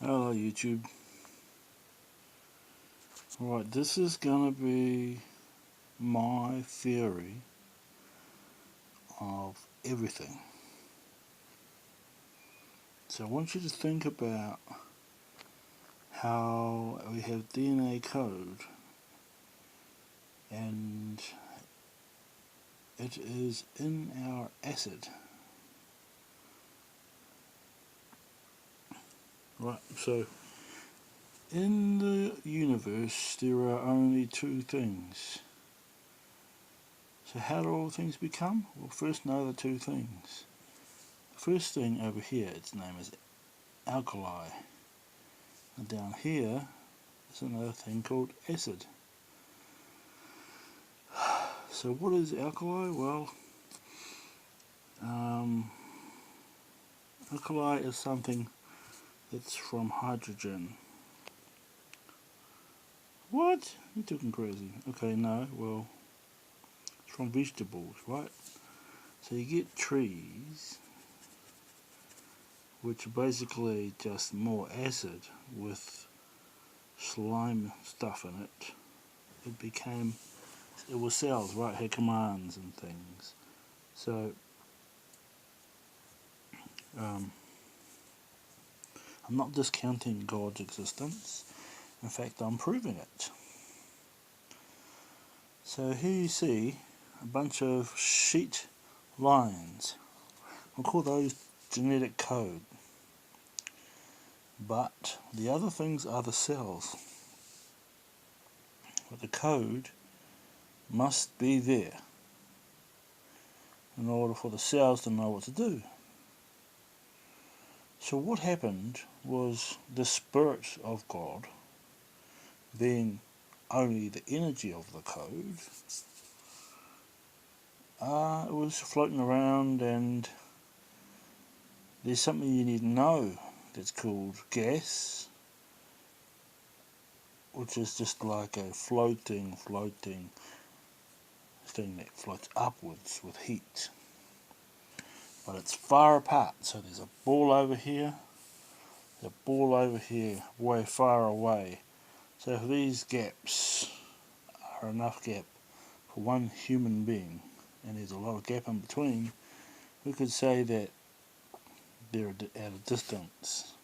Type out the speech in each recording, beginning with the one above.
Hello YouTube. Right, this is gonna be my theory of everything. So I want you to think about how we have DNA code and it is in our acid. Right, so in the universe there are only two things. So how do all things become? Well, first know the two things. The first thing over here, its name is alkali. And down here is another thing called acid. So what is alkali? Well, alkali is something that's from hydrogen. What? You're talking crazy. Okay, no, well, it's from vegetables, right? So you get trees, which are basically just more acid with slime stuff in it. It was cells, right? Had commands and things. So, I'm not discounting God's existence. In fact, I'm proving it. So here you see a bunch of sheet lines. We'll call those genetic code. But the other things are the cells. But the code must be there in order for the cells to know what to do. So what happened was the Spirit of God, being only the energy of the code, it was floating around, and there's something you need to know that's called gas, which is just like a floating thing that floats upwards with heat. But it's far apart, so there's a ball over here, a ball over here, way far away. So if these gaps are enough gap for one human being, and there's a lot of gap in between, we could say that they're at a distance.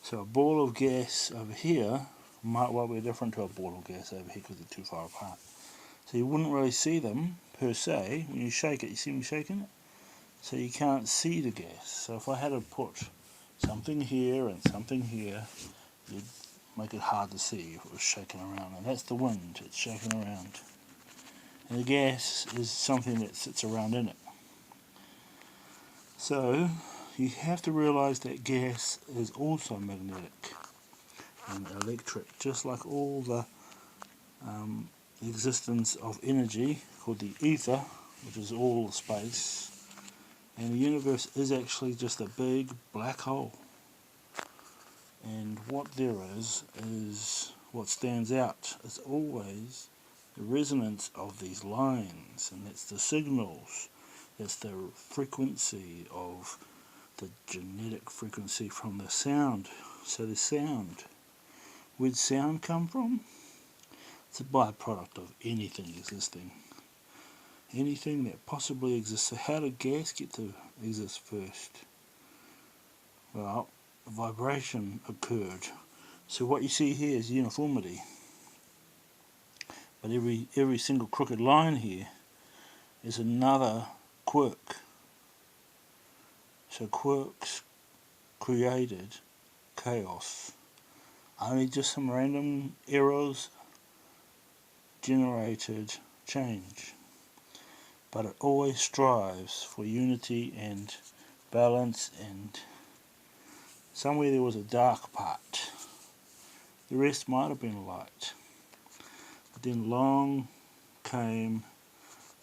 So a ball of gas over here might well be different to a ball of gas over here because they're too far apart. So you wouldn't really see them per se when you shake it. You see me shaking it? So you can't see the gas. So if I had to put something here and something here, you'd make it hard to see if it was shaking around. And that's the wind, it's shaking around. And the gas is something that sits around in it. So you have to realise that gas is also magnetic and electric, just like all the existence of energy called the ether, which is all space. And the universe is actually just a big black hole. And what there is what stands out is always the resonance of these lines, and that's the signals, that's the frequency of the genetic frequency from the sound. So the sound, where'd sound come from? It's a byproduct of anything existing. Anything that possibly exists. So how did gas get to exist first? Well, vibration occurred. So what you see here is uniformity. But every single crooked line here is another quirk. So quirks created chaos. Only just some random errors generated change. But it always strives for unity and balance, and somewhere there was a dark part. The rest might have been light. But then along came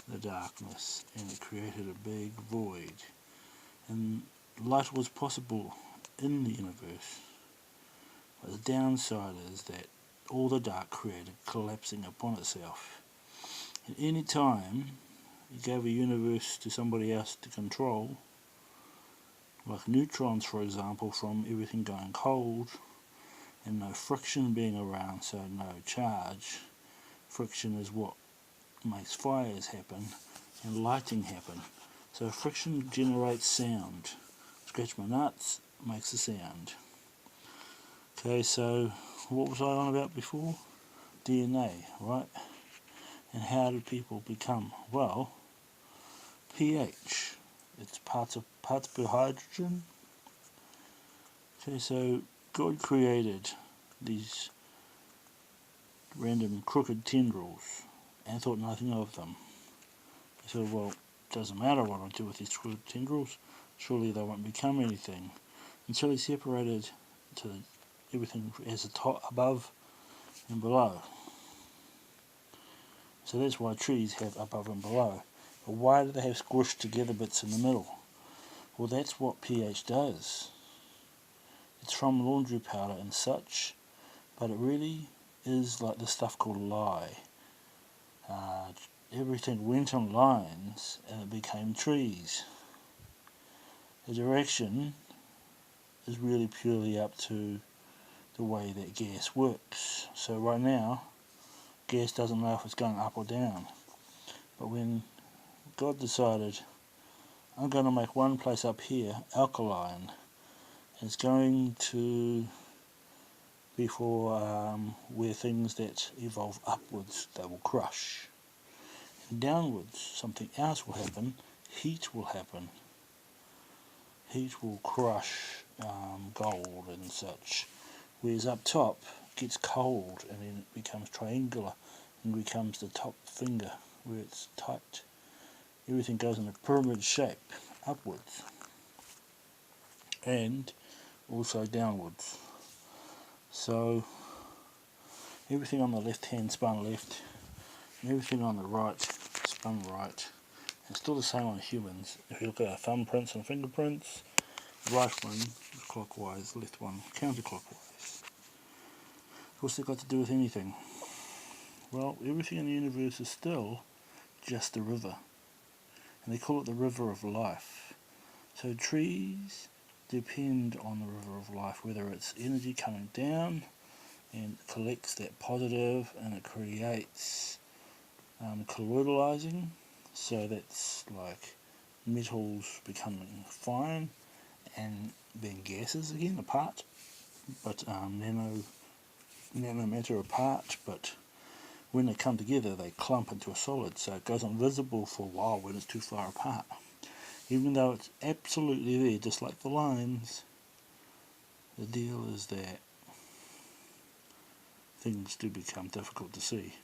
the darkness, and it created a big void. And light was possible in the universe. But the downside is that all the dark created collapsing upon itself. At any time you gave a universe to somebody else to control, like neutrons for example, from everything going cold, and no friction being around, so no charge. Friction is what makes fires happen and lighting happen. So friction generates sound. Scratch my nuts, makes a sound. Okay, so what was I on about before? DNA, right? And how did people become? Well, pH. It's parts per hydrogen. Okay, so God created these random crooked tendrils and thought nothing of them. He said, well, it doesn't matter what I do with these crooked tendrils, surely they won't become anything. Until he separated to everything as a top, above and below. So that's why trees have above and below. But why do they have squished together bits in the middle? Well, that's what pH does. It's from laundry powder and such, but it really is like this stuff called lye. Everything went on lines and it became trees. The direction is really purely up to the way that gas works. So right now, gas doesn't know if it's going up or down. But when God decided, I'm going to make one place up here alkaline, it's going to be for where things that evolve upwards, they will crush. And downwards, something else will happen, heat will happen. Heat will crush gold and such. Whereas up top, it gets cold and then it becomes triangular and becomes the top finger where it's tight. Everything goes in a pyramid shape upwards and also downwards. So everything on the left hand spun left and everything on the right spun right. It's still the same on humans. If you look at our thumbprints and fingerprints, right one is clockwise, left one counterclockwise. What's that got to do with anything? Well, everything in the universe is still just a river. And they call it the river of life. So trees depend on the river of life, whether it's energy coming down and collects that positive and it creates colloidalizing, so that's like metals becoming fine and being gases again apart, but nanometer apart, but when they come together they clump into a solid, so it goes invisible for a while when it's too far apart. Even though it's absolutely there, just like the lines, the deal is that things do become difficult to see.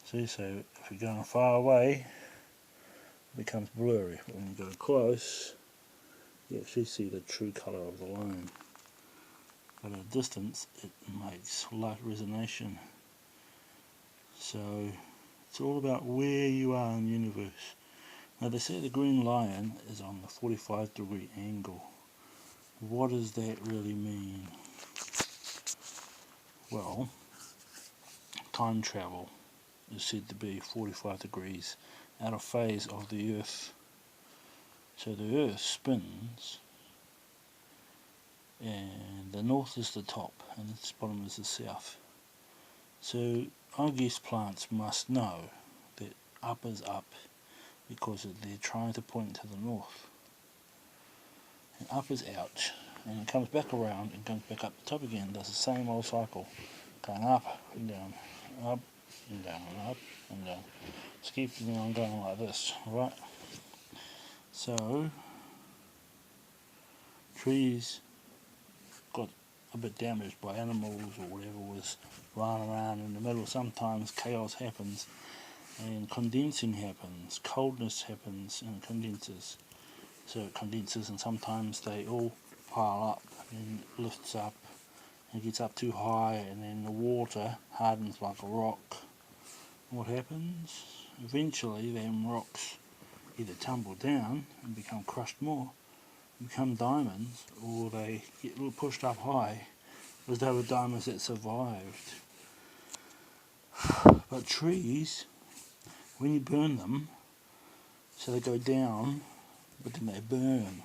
See, so if you're going far away, it becomes blurry, but when you go close, you actually see the true colour of the line. But at a distance, it makes light resonation. So it's all about where you are in the universe. Now they say the green lion is on the 45-degree angle. What does that really mean? Well, time travel is said to be 45 degrees out of phase of the Earth. So the Earth spins and the north is the top and the bottom is the south. So I guess plants must know that up is up because they're trying to point to the north. And up is out and it comes back around and comes back up the top again. It does the same old cycle, going up and down, up and down, up and down. Just keeping on going like this, right? So trees got a bit damaged by animals or whatever was running around in the middle. Sometimes chaos happens and condensing happens, coldness happens and it condenses. So it condenses and sometimes they all pile up and it lifts up and it gets up too high and then the water hardens like a rock. What happens? Eventually them rocks either tumble down and become crushed more, become diamonds, or they get a little pushed up high as they were diamonds that survived. But trees, when you burn them, so they go down, but then they burn.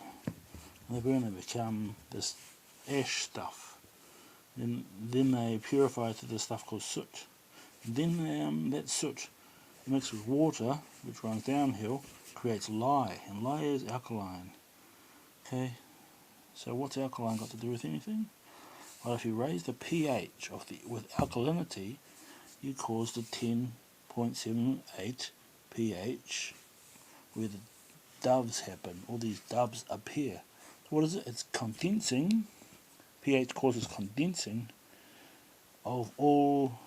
When they burn, they become this ash stuff. Then they purify it to this stuff called soot. And then that soot mixed with water, which runs downhill, creates lye, and lye is alkaline. Okay, so what's alkaline got to do with anything? Well, if you raise the pH with alkalinity, you cause the 10.78 pH where the doves happen, all these doves appear. So what is it? It's condensing. pH causes condensing of all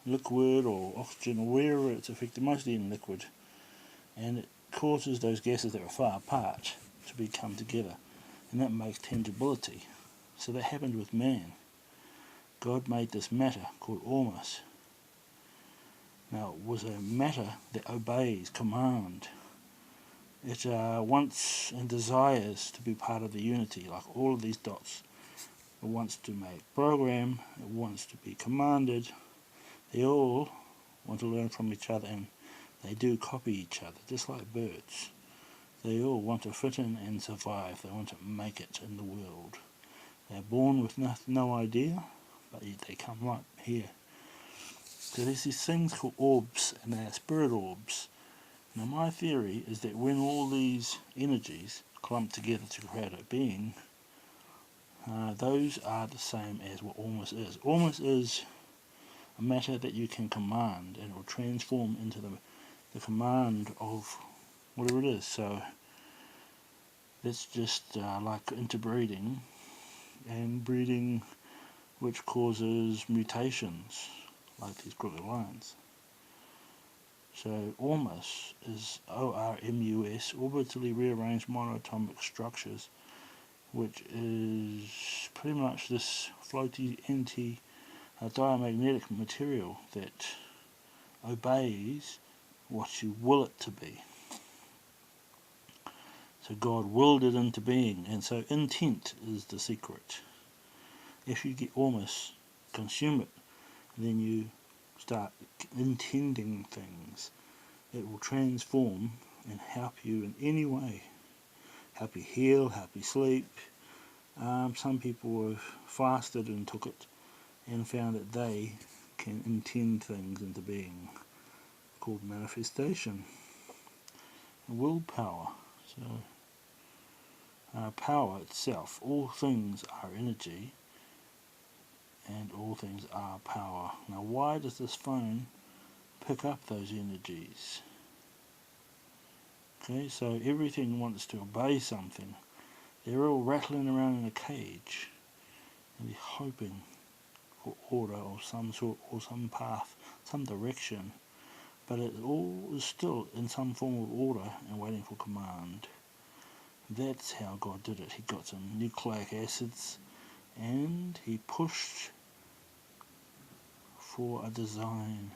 liquid or oxygen or wherever it's affected, mostly in liquid, and it causes those gases that are far apart to become together, and that makes tangibility. So that happened with man. God made this matter called ormus. Now it was a matter that obeys command. It wants and desires to be part of the unity, like all of these dots. It wants to make program, it wants to be commanded. They all want to learn from each other, and they do copy each other, just like birds. They all want to fit in and survive. They want to make it in the world. They're born with no idea, but they come right here. So there's these things called orbs, and they're spirit orbs. Now my theory is that when all these energies clump together to create a being, those are the same as what ormus is. Ormus is a matter that you can command, and it will transform into the command of whatever it is. So that's just like interbreeding and breeding, which causes mutations like these crooked lines. So ormus is ORMUS, orbitally rearranged monatomic structures, which is pretty much this floaty diamagnetic material that obeys what you will it to be. So God willed it into being, and so intent is the secret. If you get ormus, consume it, then you start intending things. It will transform and help you in any way. Help you heal, help you sleep. Some people have fasted and took it and found that they can intend things into being, called manifestation. Willpower. So power itself. All things are energy, and all things are power. Now why does this phone pick up those energies? Okay, so everything wants to obey something. They're all rattling around in a cage, and they're hoping for order of some sort, or some path, some direction, but it all is still in some form of order and waiting for command. That's how God did it. He got some nucleic acids and he pushed for a design,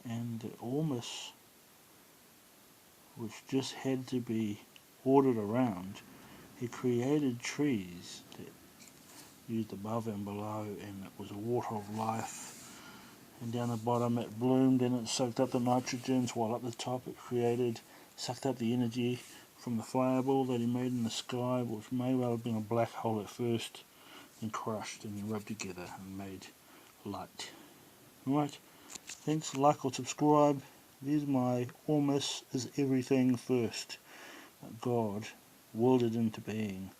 and the ormus, which just had to be ordered around, he created trees that used above and below, and it was a water of life, and down the bottom it bloomed and it soaked up the nitrogens, while up the top it sucked up the energy from the fireball that he made in the sky, which may well have been a black hole at first, and crushed and rubbed together and made light. Alright, thanks, like or subscribe. There's my ormus is everything first. God willed it into being.